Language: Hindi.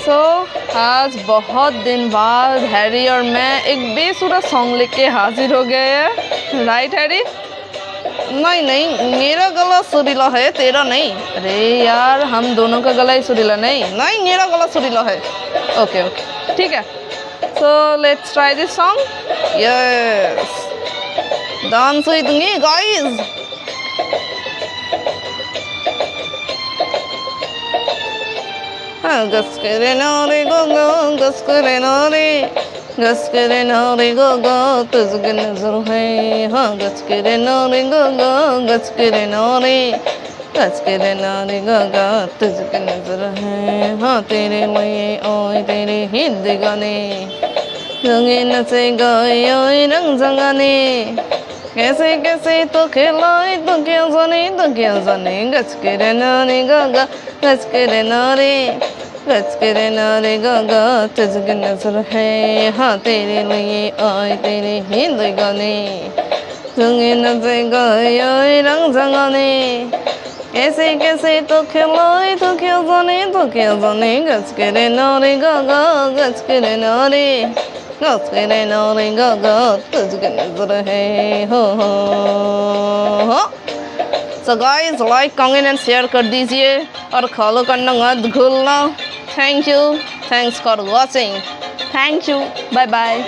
सो आज बहुत दिन बाद हैरी और मैं एक बेसुरा सॉन्ग लेके हाजिर हो गए हैं। Right Harry? नहीं नहीं, मेरा गला सुरीला है, तेरा नहीं। अरे यार, हम दोनों का गला ही सुरीला नहीं। नहीं, मेरा गला सुरीला है। ओके ओके, ठीक है। So let's try this song. Yes, dance with me guys. गस करे नारे गो गो, गस करे नारे, गस करे नारे गो गो, तुझको नजर है। हाँ, गस करे नारे गो गो, गस करे नारे, गस करे नारे गो गो, तुझको नजर है। हाँ, तेरे लिए ओए तेरे हिंद गाने, रंगीन से गाए ओए रंग जगाने, कैसे कैसे तो खिलाए तो क्या जाने, गस करे नारे गो गो, गस करे नारे, गस करे नारे गो गो, तुझको नजर है। हाँ, तेरे लिए आए तेरे हिंद गाने, रंगीन से गाए आए रंग जगाने, कैसे कैसे तो खिलाए तो क्या जाने, गस करे नारे गो गो, गस करे नारे, गस करे नारे गो गो, तुझको नजर है। हो। So guys, like comment and share कर दीजिए और फॉलो करना मत भूलना। Thank you, thanks for watching. Thank you, bye bye.